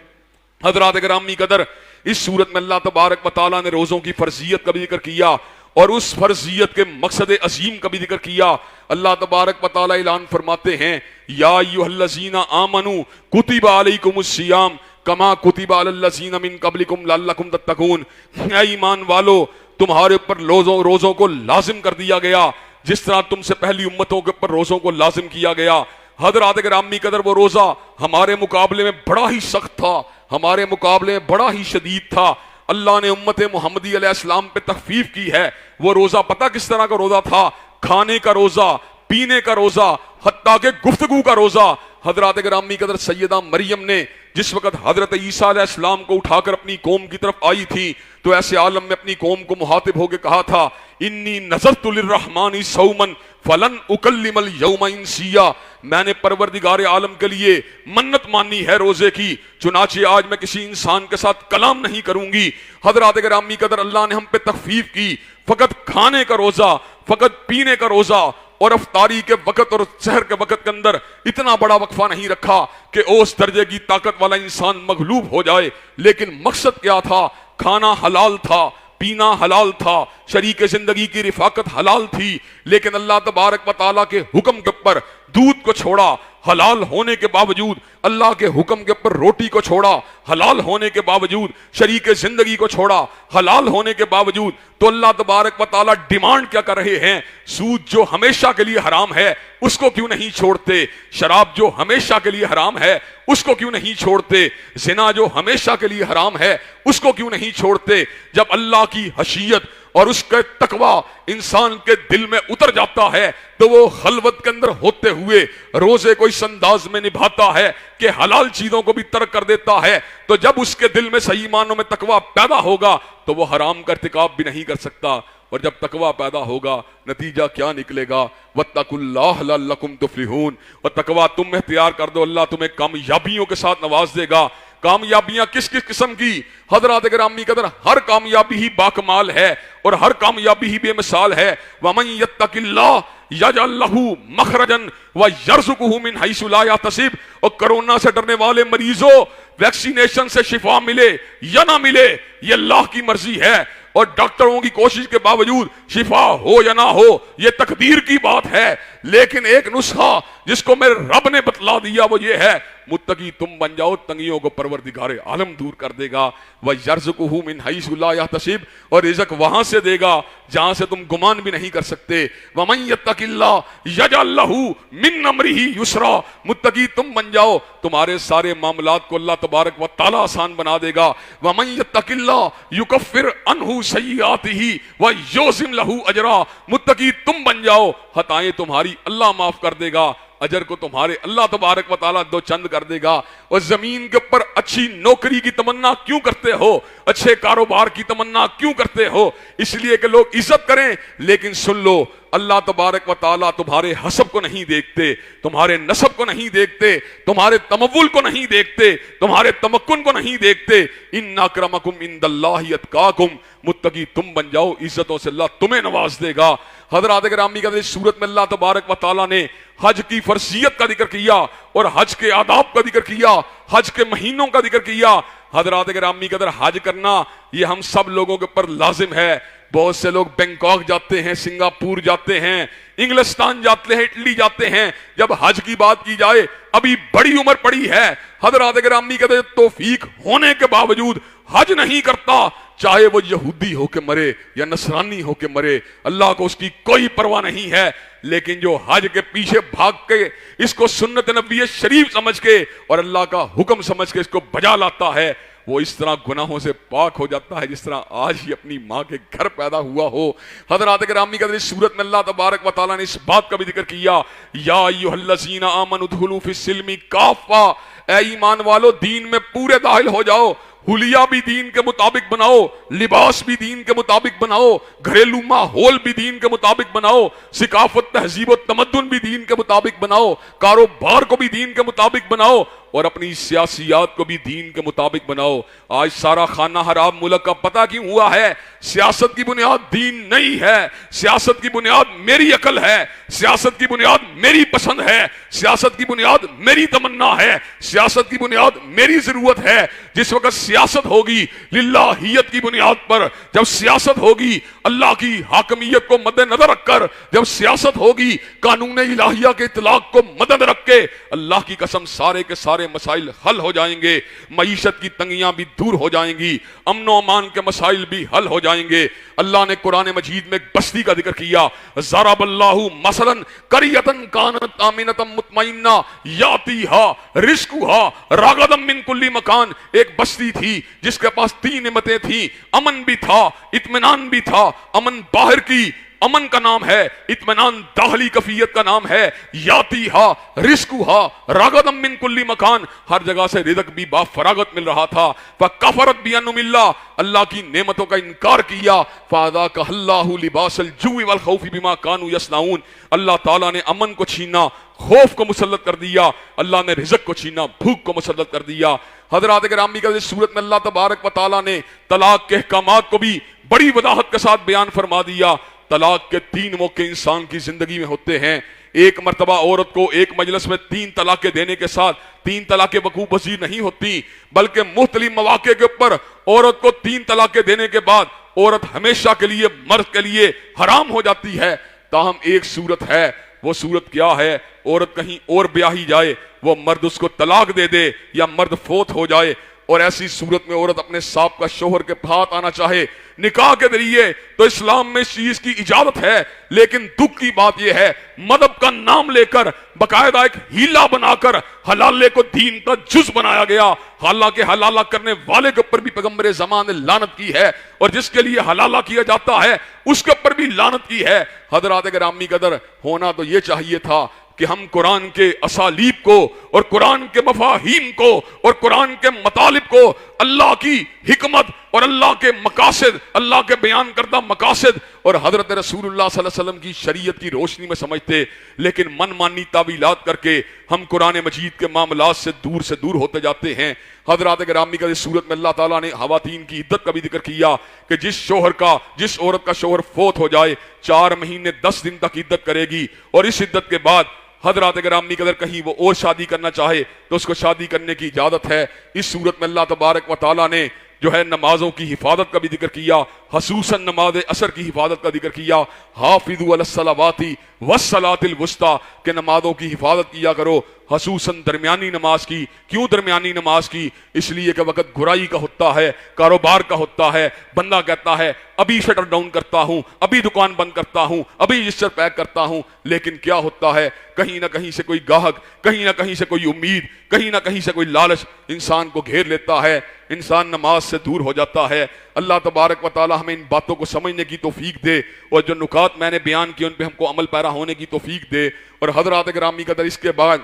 حضرات گرامی قدر، اس صورت میں اللہ تبارک و تعالیٰ نے روزوں کی فرضیت کا بھی ذکر کیا اور اس فرضیت کے مقصد عظیم کا بھی ذکر کیا۔ اللہ تبارک و تعالیٰ اعلان فرماتے ہیں، یا ایھا الذین آمنوا کتب علیکم الصیام کما کتب علی الذین من قبلکم لعلکم تتقون، اے ایمان والو تمہارے اوپر روزوں کو لازم کر دیا گیا جس طرح تم سے پہلی امتوں کے اوپر روزوں کو لازم کیا گیا۔ حضرات گرامی قدر، وہ روزہ ہمارے مقابلے میں بڑا ہی سخت تھا، ہمارے مقابلے میں بڑا ہی شدید تھا۔ اللہ نے امت محمدی علیہ السلام پہ تخفیف کی ہے۔ وہ روزہ پتہ کس طرح کا روزہ تھا؟ کھانے کا روزہ، پینے کا روزہ، حتیٰ کہ گفتگو کا روزہ۔ حضرات گرامی قدر، سیدہ مریم نے جس وقت حضرت عیسیٰ علیہ السلام کو اٹھا کر اپنی قوم کی طرف آئی تھی تو ایسے عالم میں اپنی قوم کو مخاطب ہو کے کہا تھا، انی نذرت للرحمن صوما فلن اکلم اليوم انسیا، میں نے پروردگار عالم کے لیے منت مانی ہے روزے کی، چنانچہ آج میں کسی انسان کے ساتھ کلام نہیں کروں گی۔ حضرات گرامی قدر، اللہ نے ہم پہ تخفیف کی، فقط کھانے کا روزہ، فقط پینے کا روزہ اور افطاری کے وقت اور سحر کے وقت کے اندر اتنا بڑا وقفہ نہیں رکھا کہ اس درجے کی طاقت والا انسان مغلوب ہو جائے، لیکن مقصد کیا تھا؟ کھانا حلال تھا، پینا حلال تھا، شریک زندگی کی رفاقت حلال تھی، لیکن اللہ تبارک و تعالیٰ کے حکم کے اوپر دودھ کو چھوڑا حلال ہونے کے باوجود، اللہ کے حکم کے اوپر روٹی کو چھوڑا حلال ہونے کے باوجود، شریک زندگی کو چھوڑا حلال ہونے کے باوجود، تو اللہ تبارک و تعالیٰ ڈیمانڈ کیا کر رہے ہیں؟ سود جو ہمیشہ کے لیے حرام ہے اس کو کیوں نہیں چھوڑتے؟ شراب جو ہمیشہ کے لیے حرام ہے اس کو کیوں نہیں چھوڑتے؟ زنا جو ہمیشہ کے لیے حرام ہے اس کو کیوں نہیں چھوڑتے؟ جب اللہ کی خشیت اور اس کا تقوی انسان کے دل میں اتر جاتا ہے تو وہ خلوت کے اندر ہوتے ہوئے روزے کو اس انداز میں نبھاتا ہے کہ حلال چیزوں کو بھی ترک کر دیتا ہے، تو جب اس کے دل میں صحیح معنوں میں تقوی پیدا ہوگا تو وہ حرام کا ارتکاب بھی نہیں کر سکتا۔ اور جب تقوی پیدا ہوگا نتیجہ کیا نکلے گا؟ واتقوا اللہ لعلکم تفلحون، اور تقوی تم اختیار کر دو، اللہ تمہیں کامیابیوں کے ساتھ نواز دے گا۔ کامیابیاں کس کس قسم کی؟ حضرات گرامی قدر، ہر کامیابی ہی باکمال ہے اور ہر کامیابی ہی بے مثال ہے۔ وَمَن يَتَّقِ اللَّهَ يَجْعَل لَّهُ مَخْرَجًا وَيَرْزُقْهُ مِنْ حَيْثُ لَا يَحْتَسِبُ، اور کرونا سے ڈرنے والے مریضوں، ویکسینیشن سے شفا ملے یا نہ ملے یہ اللہ کی مرضی ہے، اور ڈاکٹروں کی کوشش کے باوجود شفا ہو یا نہ ہو یہ تقدیر کی بات ہے، لیکن ایک نسخہ جس کو میرے رب نے بتلا دیا وہ یہ ہے، متقی تم بن جاؤ، تنگیوں کو پروردگار عالم دور کر دے گا۔ وَيَرْزُقُهُ مِنْ حَيْثُ لَا يَحْتَسِبُ، اور رزق وہاں سے دے گا جہاں سے تم گمان بھی نہیں کر سکتے۔ وَمَن يَتَّقِ اللَّهَ يَجْعَل لَّهُ مِنْ أَمْرِهِ يُسْرًا، متقی تم بن جاؤ، تمہارے سارے معاملات کو اللہ تبارک و تعالی آسان بنا دے گا۔ وَمَن يَتَّقِ اللَّهَ يُكَفِّرْ عَنْهُ سَيِّئَاتِهِ وَيُعْظِمْ لَهُ أَجْرًا، متقی تم بن جاؤ، خطائیں تمہاری اللہ معاف کر دے گا، اجر کو تمہارے اللہ تبارک و تعالیٰ دو چند کر دے گا۔ اور زمین کے اوپر اچھی نوکری کی تمنا کیوں کرتے ہو؟ اچھے کاروبار کی تمنا کیوں کرتے ہو؟ اس لیے کہ لوگ عزت کریں، لیکن سن لو اللہ تبارک و تعالیٰ تمہارے حسب کو نہیں دیکھتے، تمہارے نسب کو نہیں دیکھتے، تمہارے تمول کو نہیں دیکھتے، تمہارے تمکن کو نہیں دیکھتے۔ ان اکرمکم عند اللہ اتقاکم، متقی تم بن جاؤ، عزتوں سے اللہ تمہیں نواز دے گا۔ حضرات گرامی کا اس صورت میں اللہ تبارک و تعالیٰ نے حج کی فرضیت کا ذکر کیا اور حج کے آداب کا ذکر کیا، حج کے مہینوں کا ذکر کیا۔ حضرات گرامی قدر، حج کرنا یہ ہم سب لوگوں کے اوپر لازم ہے۔ بہت سے لوگ بینکاک جاتے ہیں، سنگاپور جاتے ہیں، انگلستان جاتے ہیں، اٹلی جاتے ہیں، جب حج کی بات کی جائے ابھی بڑی عمر پڑی ہے، حضرات گرامی قدر توفیق ہونے کے باوجود حج نہیں کرتا، چاہے وہ یہودی ہو کے مرے یا نصرانی ہو کے مرے، اللہ کو اس کی کوئی پرواہ نہیں ہے۔ لیکن جو حج کے پیچھے بھاگ کے اس کو سنت نبی شریف سمجھ کے اور اللہ کا حکم سمجھ کے اس کو بجا لاتا ہے، وہ اس طرح گناہوں سے پاک ہو جاتا ہے جس طرح آج ہی اپنی ماں کے گھر پیدا ہوا ہو۔ حضرات گرامی قدر، اس صورت میں اللہ تبارک و تعالیٰ نے اس بات کا بھی ذکر کیا، یا ایھا الذین آمنوا ادخلوا فی السلم کافہ، اے ایمان والو دین میں پورے داخل ہو جاؤ، حلیہ بھی دین کے مطابق بناؤ، لباس بھی دین کے مطابق بناؤ، گھریلو ماحول بھی دین کے مطابق بناؤ، ثقافت، تہذیب و تمدن بھی دین کے مطابق بناؤ، کاروبار کو بھی دین کے مطابق بناؤ، اور اپنی سیاسیات کو بھی دین کے مطابق بناؤ۔ آج سارا خانہ حرام ملک کا پتہ کیوں ہوا ہے؟ سیاست کی بنیاد دین نہیں ہے، سیاست کی بنیاد میری عقل ہے، سیاست کی بنیاد میری پسند ہے، سیاست کی بنیاد میری تمنا ہے، سیاست کی بنیاد میری ضرورت ہے۔ جس وقت سیاست ہوگی للہیت کی بنیاد پر، جب سیاست ہوگی اللہ کی حاکمیت کو مد نظر رکھ کر، جب سیاست ہوگی قانون الہیہ کے اطلاق کو مدد رکھ کے، اللہ کی قسم سارے کے سارے مسائل حل ہو جائیں گے، معیشت کی تنگیاں بھی دور ہو جائیں گی، امن و امان کے مسائل بھی حل ہو جائیں گے۔ اللہ نے قرآن مجید میں ایک بستی کا ذکر کیا، ضرب اللہ مثلا قریۃ کانت آمنۃ مطمئنہ یاتیھا رزقھا رغدا من کل مکان، ایک بستی تھی جس کے پاس 3 نعمتیں تھیں، امن بھی تھا، اطمینان بھی تھا۔ امن باہر کی امن کا نام ہے، اطمینان داخلی کفیت کا نام ہے۔ یاتیھا رزقھا رغدا من کل مکان، ہر جگہ سے رزق بھی با فراغت مل رہا تھا۔ فکفرت بانعم اللہ، اللہ کی نعمتوں کا انکار کیا۔ فاذاقھا اللہ لباس الجوع والخوف بما كانوا يصنعون، اللہ تعالیٰ نے امن کو چھینا، خوف کو مسلط کر دیا، اللہ نے رزق کو چھینا، بھوک کو مسلط کر دیا۔ حضرات گرامی کا اس صورت میں اللہ تبارک و تعالیٰ نے طلاق کے احکامات کو بھی بڑی وضاحت کے ساتھ بیان فرما دیا۔ طلاق کے 3 موقع انسان کی زندگی میں ہوتے ہیں۔ ایک مرتبہ عورت کو ایک مجلس میں 3 طلاقیں دینے کے ساتھ 3 طلاقیں وقوع پذیر نہیں ہوتی، بلکہ مختلف مواقع کے اوپر عورت کو 3 طلاقیں دینے کے بعد عورت ہمیشہ کے لیے مرد کے لیے حرام ہو جاتی ہے۔ تاہم ایک صورت ہے، وہ صورت کیا ہے؟ عورت کہیں اور بیاہی جائے، وہ مرد اس کو طلاق دے دے یا مرد فوت ہو جائے، اور ایسی صورت میں عورت اپنے سابقہ شوہر کے ہاتھ آنا چاہے نکاح کے ذریعے، تو اسلام میں اس چیز کی اجازت ہے۔ لیکن دکھ کی بات یہ ہے، مذہب کا نام لے کر باقاعدہ ایک ہیلا بنا کر حلالے کو دین کا جز بنایا گیا، حالانکہ حلالہ کرنے والے کے اوپر بھی پیغمبر زمان نے لعنت کی ہے، اور جس کے لیے حلالہ کیا جاتا ہے اس کے اوپر بھی لعنت کی ہے۔ حضرات گرامی قدر، ہونا تو یہ چاہیے تھا کہ ہم قرآن کے اسالیب کو اور قرآن کے مفاہیم کو اور قرآن کے مطالب کو اللہ کی حکمت اور اللہ کے مقاصد، اللہ کے بیان کردہ مقاصد اور حضرت رسول اللہ صلی اللہ علیہ وسلم کی شریعت کی روشنی میں سمجھتے، لیکن من مانی تعویلات کر کے ہم قرآن مجید کے معاملات سے دور ہوتے جاتے ہیں۔ حضرات گرامی کا اس صورت میں اللہ تعالیٰ نے خواتین کی عدت کا بھی ذکر کیا کہ جس عورت کا شوہر فوت ہو جائے 4 مہینے 10 دن تک عدت کرے گی، اور اس عدت کے بعد حضرات گرامی قدر کہیں وہ اور شادی کرنا چاہے تو اس کو شادی کرنے کی اجازت ہے۔ اس صورت میں اللہ تبارک و تعالیٰ نے جو ہے نمازوں کی حفاظت کا بھی ذکر کیا، خصوصاً نماز عصر کی حفاظت کا ذکر کیا، حافظوا علی الصلوات والصلاۃ الوسطی، کہ نمازوں کی حفاظت کیا کرو، خصوصاً درمیانی نماز کی۔ کیوں درمیانی نماز کی؟ اس لیے کہ وقت گھرائی کا ہوتا ہے، کاروبار کا ہوتا ہے، بندہ کہتا ہے ابھی شٹر ڈاؤن کرتا ہوں، ابھی دکان بند کرتا ہوں، ابھی رجسٹر پیک کرتا ہوں، لیکن کیا ہوتا ہے کہیں نہ کہیں سے کوئی گاہک، کہیں نہ کہیں سے کوئی امید، کہیں نہ کہیں سے کوئی لالچ انسان کو گھیر لیتا ہے، انسان نماز سے دور ہو جاتا ہے۔ اللہ تبارک و تعالی ہمیں ان باتوں کو سمجھنے کی توفیق دے، اور جو نکات میں نے بیان کیے ان پہ ہم کو عمل پیرا ہونے کی توفیق دے۔ اور حضرات گرامی قدر، اس کے بعد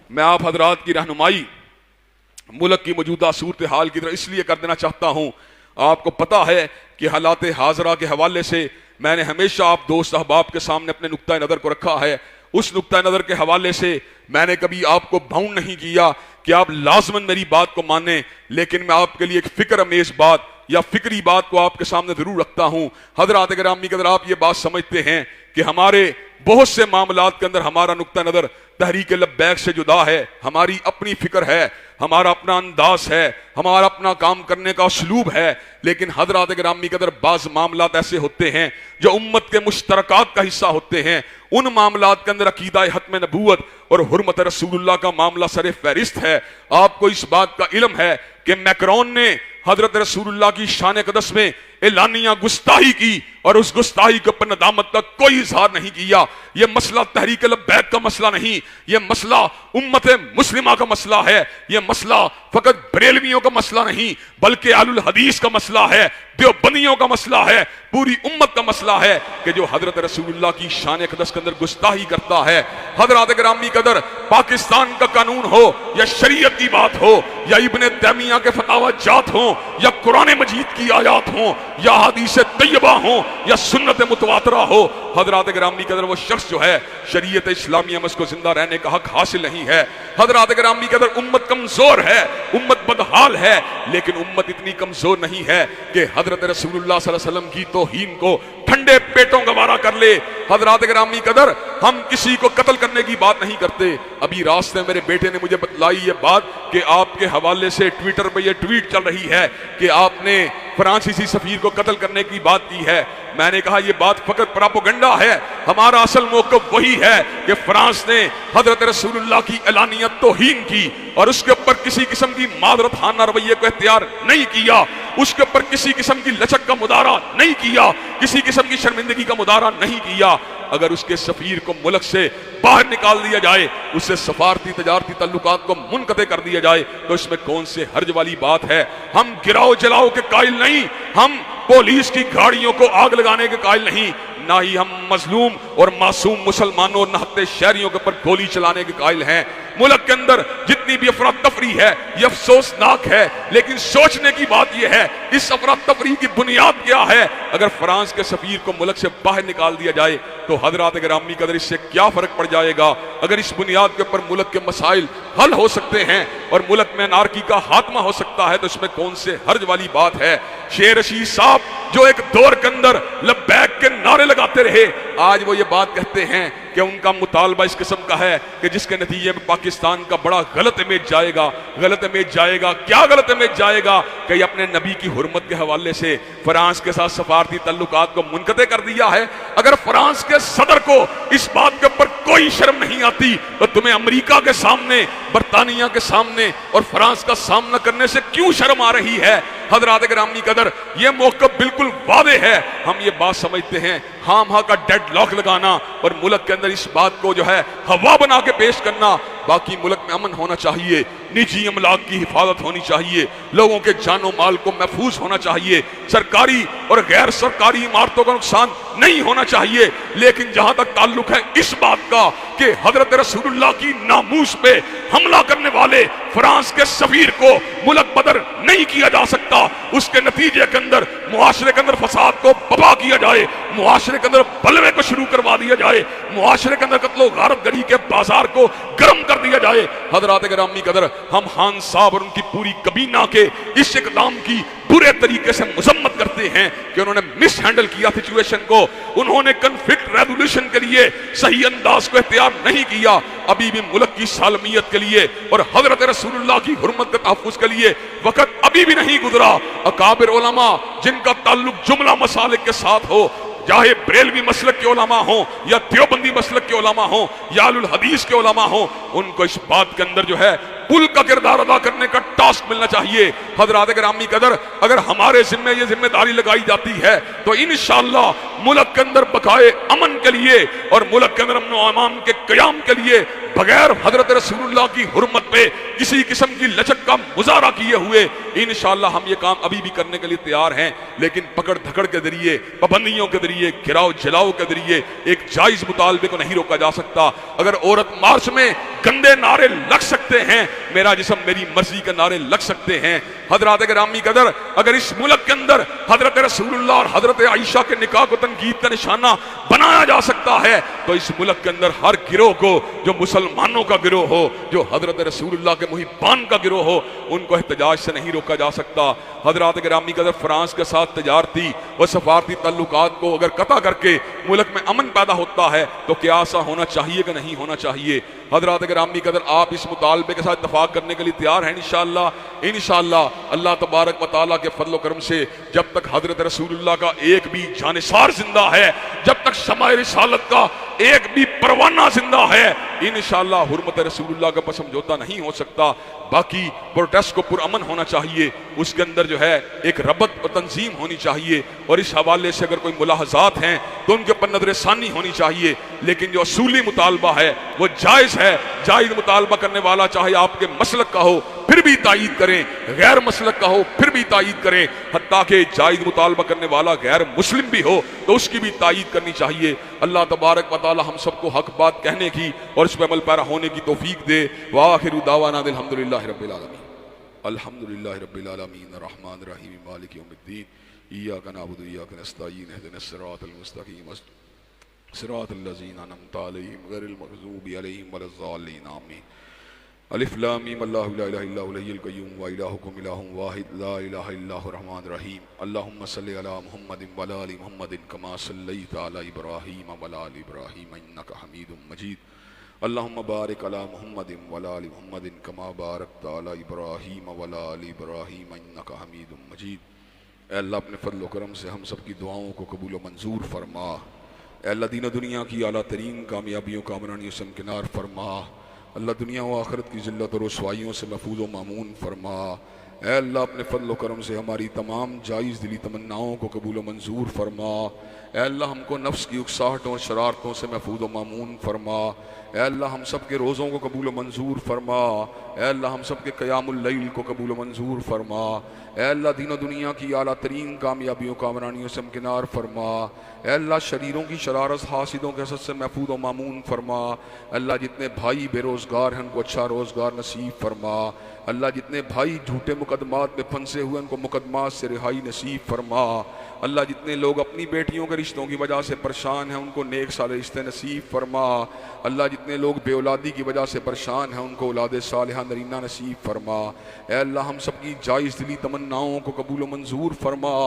میں آپ حضرات کی رہنمائی ملک کی موجودہ صورتحال کی طرح اس لیے کر دینا چاہتا ہوں۔ آپ کو پتا ہے کہ حالات حاضرہ کے حوالے سے میں نے ہمیشہ آپ دوست احباب کے سامنے اپنے نقطہ نظر کو رکھا ہے۔ اس نقطہ نظر کے حوالے سے میں نے کبھی آپ کو باؤنڈ نہیں کیا کہ آپ لازماً میری بات کو مانیں، لیکن میں آپ کے لیے ایک فکر امیز بات یا فکری بات کو آپ کے سامنے ضرور رکھتا ہوں۔ حضرات گرامی اگر آپ یہ بات سمجھتے ہیں کہ ہمارے بہت سے معاملات کے اندر ہمارا نقطہ نظر تحریک لبیک سے جدا ہے، ہماری اپنی فکر ہے، ہمارا اپنا انداز ہے، ہمارا اپنا کام کرنے کا اسلوب ہے، لیکن حضرات گرامی قدر بعض معاملات ایسے ہوتے ہیں جو امت کے مشترکات کا حصہ ہوتے ہیں۔ ان معاملات کے اندر عقیدہ ختم نبوت اور حرمت رسول اللہ کا معاملہ سر فہرست ہے۔ آپ کو اس بات کا علم ہے کہ میکرون نے حضرت رسول اللہ کی شان اقدس میں اعلانیہ گستاخی کی، اور اس گستاخی کے اوپر ندامت کا کوئی اظہار نہیں کیا۔ یہ مسئلہ تحریک لبیک کا مسئلہ نہیں، یہ مسئلہ امت مسلمہ کا مسئلہ ہے، یہ مسئلہ فقط بریلویوں کا مسئلہ نہیں بلکہ اہل الحدیث کا مسئلہ ہے، دیوبندیوں کا مسئلہ ہے، پوری امت کا مسئلہ ہے کہ جو حضرت رسول اللہ کی شان اقدس کے اندر گستاخی کرتا ہے۔ حضرات گرامی قدر، پاکستان کا قانون ہو یا شریعت کی بات ہو یا ابن تیمیہ کے فتاوی جات ہوں یا قرآن مجید کی آیات ہوں یا حدیث طیبہ ہوں یا سنت متواترہ ہو، حضرات گرامی قدر وہ شخص جو ہے شریعت اسلامیہ میں اس کو زندہ رہنے کا حق حاصل نہیں ہے۔ حضرات گرامی قدر، امت کمزور ہے، امت بدحال ہے، لیکن امت اتنی کمزور نہیں ہے کہ حضرت رسول اللہ صلی اللہ علیہ وسلم کی توہین کو ٹھنڈے پیٹوں گوارا کر لے۔ حضرات گرامی قدر، ہم کسی کو قتل کرنے کی بات نہیں کرتے۔ ابھی راستے میرے بیٹے نے مجھے بتلائی یہ بات کہ آپ کے حوالے سے ٹویٹر پہ یہ ٹویٹ چل رہی ہے کہ آپ نے فرانسیسی سفیر کو قتل کرنے کی بات کی ہے۔ میں نے کہا یہ بات فقط پراپوگنڈا ہے، ہمارا اصل موقف وہی ہے کہ فرانس نے حضرت رسول اللہ کی اعلانیہ توہین کی اور اس کے اوپر کسی قسم کی معذرت خانہ رویے کو اختیار نہیں کیا، اس کے اوپر کسی قسم کی لچک کا مظاہرہ نہیں کیا، کسی قسم کی شرمندگی کا مظاہرہ نہیں کیا۔ اگر اس کے سفیر کو ملک سے باہر نکال دیا جائے، اس سے سفارتی تجارتی تعلقات کو منقطع کر دیا جائے، تو اس میں کون سے حرج والی بات ہے؟ ہم گراؤ جلاؤ کے قائل نہیں، ہم پولیس کی گاڑیوں کو آگ لگانے کے قائل نہیں، نہ ہی ہم مظلوم اور معصوم مسلمانوں اور نہتے شہریوں کے اوپر گولی چلانے کے قائل ہیں۔ ملک کے اندر جتنی بھی افراتفری ہے یہ افسوسناک ہے، لیکن سوچنے کی بات یہ ہے اس افراتفری کی بنیاد کیا ہے؟ اگر فرانس کے سفیر کو ملک سے باہر نکال دیا جائے تو حضرات گرامی قدر اس سے کیا فرق پڑ جائے گا؟ اگر اس بنیاد کے اوپر ملک کے مسائل حل ہو سکتے ہیں اور ملک میں انارکی کا خاتمہ ہو سکتا ہے تو اس میں کون سے حرج والی بات ہے؟ شیر رشید صاحب جو ایک دور کے اندر لبیک کے نعرے لگاتے رہے، آج وہ یہ بات کہتے ہیں کہ ان کا مطالبہ اس قسم کا ہے کہ جس کے نتیجے میں پاکستان کا بڑا غلط امیج جائے گا۔ غلط امیج جائے گا، کیا غلط امیج جائے گا؟ کہ یہ اپنے نبی کی حرمت کے حوالے سے فرانس کے ساتھ سفارتی تعلقات کو منقطع کر دیا ہے۔ اگر فرانس کے صدر کو اس بات کے اوپر کوئی شرم نہیں آتی تو تمہیں امریکہ کے سامنے، برطانیہ کے سامنے اور فرانس کا سامنا کرنے سے کیوں شرم آ رہی ہے؟ حضرات گرامی قدر، یہ موقف بالکل واضح ہے۔ ہم یہ بات سمجھتے ہیں خام خواہ کا ڈیڈ لاک لگانا اور ملک کے اندر اس بات کو جو ہے ہوا بنا کے پیش کرنا، باقی ملک میں امن ہونا چاہیے، نجی املاک کی حفاظت ہونی چاہیے، لوگوں کے جان و مال کو محفوظ ہونا چاہیے، سرکاری اور غیر سرکاری عمارتوں کا نقصان نہیں ہونا چاہیے، لیکن جہاں تک تعلق ہے اس بات کا کہ حضرت رسول اللہ کی ناموس پہ حملہ کرنے والے فرانس کے سفیر کو ملک بدر نہیں کیا جا سکتا، اس کے نتیجے کے اندر معاشرے کے اندر فساد کو بپا کیا جائے، معاشرے کے اندر بلوے کو شروع کروا دیا جائے، معاشرے کے اندر قتل و غارت گری کے بازار کو گرم کر دیا جائے۔ حضرات گرامی قدر، ہم خان صاحب اور ان کی پوری کابینہ کے اس اقدام کی برے طریقے سے مذمت کرتے ہیں کہ انہوں نے مس ہینڈل کیا سچویشن کو، انہوں نے کنفلکٹ ریزولوشن کے لیے صحیح انداز کو اختیار نہیں کیا، ابھی بھی ملک کی سالمیت کے لیے اور حضرت رسول اللہ کی حرمت کے تحفظ کے لیے وقت ابھی بھی نہیں گزرا۔ اکابر علماء جن کا تعلق جملہ مسالک کے ساتھ ہو، چاہے بریلوی مسلک کے علماء ہوں یا دیوبندی مسلک کے علماء ہوں یا اہل الحدیث کے علماء ہوں، ان کو اس بات کے اندر جو ہے پل کا کردار ادا کرنے کا ٹاسک ملنا چاہیے۔ حضرات گرامی قدر، اگر ہمارے ذمہ یہ ذمہ داری لگائی جاتی ہے تو انشاءاللہ ملک کے اندر بقائے امن کے لیے اور ملک کے اندر امن و امان کے قیام کے لیے بغیر حضرت رسول اللہ کی حرمت پہ کسی قسم کی لچک کا مظاہرہ کیے ہوئے انشاءاللہ ہم یہ کام ابھی بھی کرنے کے لیے تیار ہیں، لیکن پکڑ دھکڑ کے ذریعے، پابندیوں کے ذریعے، گراؤ جلاؤ کے ذریعے ایک جائز مطالبے کو نہیں روکا جا سکتا۔ اگر عورت مارچ میں گندے نعرے لگ سکتے ہیں، میرا جسم میری مرضی کے نعرے لگ سکتے ہیں۔ حضرات گرامی قدر، اگر اس ملک کے اندر حضرت رسول اللہ اور حضرت عائشہ کے نکاح کو تنقید کا نشانہ بنایا جا سکتا ہے تو اس ملک کے اندر ہر گروہ کو، جو مسلمانوں کا گروہ ہو، جو حضرت رسول اللہ کے محبان کا گروہ ہو، ان کو احتجاج سے نہیں روکا جا سکتا۔ حضرات گرامی قدر، فرانس کے ساتھ تجارتی و سفارتی تعلقات کو اگر قطع کر کے ملک میں امن پیدا ہوتا ہے تو کیا ایسا ہونا چاہیے کہ نہیں ہونا چاہیے؟ حضرات گرامی قدر، آپ اس مطالبے کے ساتھ اتفاق کرنے کے لیے تیار ہیں انشاءاللہ؟ انشاءاللہ اللہ تبارک و تعالیٰ کے فضل و کرم سے جب تک حضرت رسول اللہ کا ایک بھی جانثار زندہ ہے، جب تک شمع رسالت کا ایک بھی پروانہ زندہ ہے، انشاءاللہ حرمت رسول اللہ کا سمجھوتا نہیں ہو سکتا۔ باقی پروٹیسٹ کو پرامن ہونا چاہیے، اس کے اندر جو ہے ایک ربط اور تنظیم ہونی چاہیے، اور اس حوالے سے اگر کوئی ملاحظات ہیں تو ان کے پر نظر ثانی ہونی چاہیے، لیکن جو اصولی مطالبہ ہے وہ جائز ہے۔ جائز مطالبہ کرنے والا چاہے آپ کے مسلک کا ہو پھر بھی تائید کریں، غیر مسلک کا ہو پھر بھی تائید کریں، حتیٰ کہ جائز مطالبہ کرنے والا غیر مسلم بھی ہو تو اس کی بھی تائید کرنی چاہیے۔ اللہ تبارک و تعالی ہم سب کو حق بات کہنے کی اور اس پہ عمل پیرا ہونے کی توفیق دے۔ وآخر دعوانا الحمدللہ رب العالمین۔ الحمدللہ رب العالمین الرحمن الرحیم مالک یوم الدین، ایاک نعبد و ایاک نستعین، اہدنا الصراط المستقیم صراط الذین انعمت علیہم غیر المغضوب علیہم ولا الضالین آمین۔ الف لام میم اللہ لا الہ الا هو الحی القیوم و الہکم الہ واحد لا الہ الا هو الرحمن الرحیم۔ اللہم صلی علی محمد وعلی آل محمد کما صلیت علی ابراہیم وعلی آل ابراہیم انک حمید مجید۔ اللہم بارک علی محمد وعلی آل محمد کما بارکت علی ابراہیم وعلی آل ابراہیم انک حمید مجید۔ اے اللہ اپنے فضل و کرم سے ہم سب کی دعاؤں کو قبول و منظور فرما۔ اے اللہ دین و دنیا کی اعلیٰ ترین کامیابیوں کا امرانی سے امکنار فرما۔ اللہ دنیا و آخرت کی ذلت اور رسوائیوں سے محفوظ و مامون فرما۔ اے اللہ اپنے فضل و کرم سے ہماری تمام جائز دلی تمناؤں کو قبول و منظور فرما۔ اے اللہ ہم کو نفس کی اکساہٹوں اور شرارتوں سے محفوظ و مامون فرما۔ اے اللہ ہم سب کے روزوں کو قبول و منظور فرما۔ اے اللہ ہم سب کے قیام اللیل کو قبول و منظور فرما۔ اے اللہ دین و دنیا کی اعلیٰ ترین کامیابیوں کا امرانیوں سے امکنار فرما۔ اے اللہ شریروں کی شرارت، حاسدوں کے حسد سے محفوظ و مامون فرما۔ اللہ جتنے بھائی بے روزگار ہیں ان کو اچھا روزگار نصیب فرما۔ اللہ جتنے بھائی جھوٹے مقدمات میں پھنسے ہوئے ان کو مقدمات سے رہائی نصیب فرما۔ اللہ جتنے لوگ اپنی بیٹیوں کے رشتوں کی وجہ سے پریشان ہیں ان کو نیک صالح رشتے نصیب فرما۔ اللہ جتنے لوگ بے اولادی کی وجہ سے پریشان ہیں ان کو اولاد صالحہ نرینہ نصیب فرما۔ اے اللہ ہم سب کی جائز دلی تمناؤں کو قبول و منظور فرما۔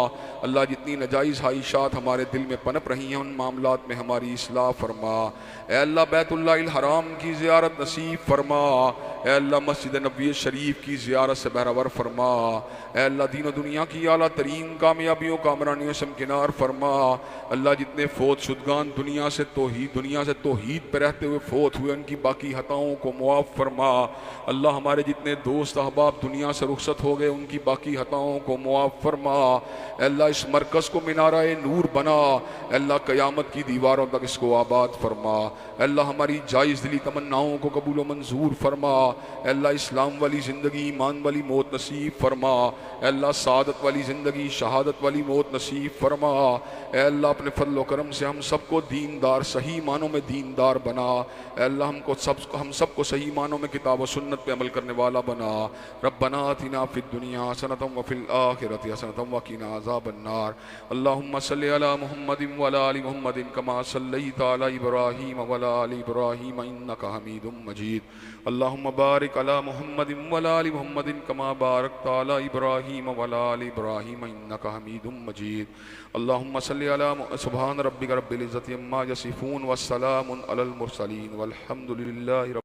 اللہ جتنی نجائز خواہشات ہمارے دل میں پنپ رہی ہیں ان معاملات میں ہماری اصلاح فرما۔ اے اللہ بیت اللہ الحرام کی زیارت نصیب فرما۔ اے اللہ مسجد نبوی شریف کی زیارت سے بہرور فرما۔ اے اللہ دین و دنیا کی اعلیٰ ترین کامیابیوں کا امرانیوں سے امکنار فرما۔ اللہ جتنے فوت شدگان دنیا سے توحید پہ رہتے ہوئے فوت ہوئے ان کی باقی خطاؤں کو معاف فرما۔ اللہ ہمارے جتنے دوست احباب دنیا سے رخصت ہو گئے ان کی باقی خطاؤں کو معاف فرما۔ اے اللہ اس مرکز کو مینارہ نور بنا۔ اے اللہ قیامت کی دیواروں تک اس کو آباد فرما۔ اے اللہ ہماری جائز دلی تمناؤں کو قبول و منظور فرما۔ اے اللہ اسلام والی زندگی ایمان والی موت نصیب فرما، اے اللہ سعادت والی زندگی شہادت والی موت نصیب فرما، اے اللہ اپنے فضل و کرم سے ہم سب کو دیندار صحیح معنوں میں دیندار بنا، اے اللہ ہم سب کو صحیح معنوں میں کتاب و سنت پہ عمل کرنے والا بنا۔ ربنا آتنا فی الدنیا حسنۃ وفی الآخرۃ حسنۃ وقنا عذاب النار۔ اللہم صلی علی محمد وعلی آل محمد کما صلیت علی ابراہیم وعلی آل ابراہیم انک حمید مجید۔ اللہم بارک علی محمد وعلی آل محمد کما بارکت علی ابراہیم وعلی آل ابراہیم انک حمید مجید۔ اللہم صلی علی سبحان ربک رب العزۃ عما یصفون والسلام علی المرسلین والحمد للہ رب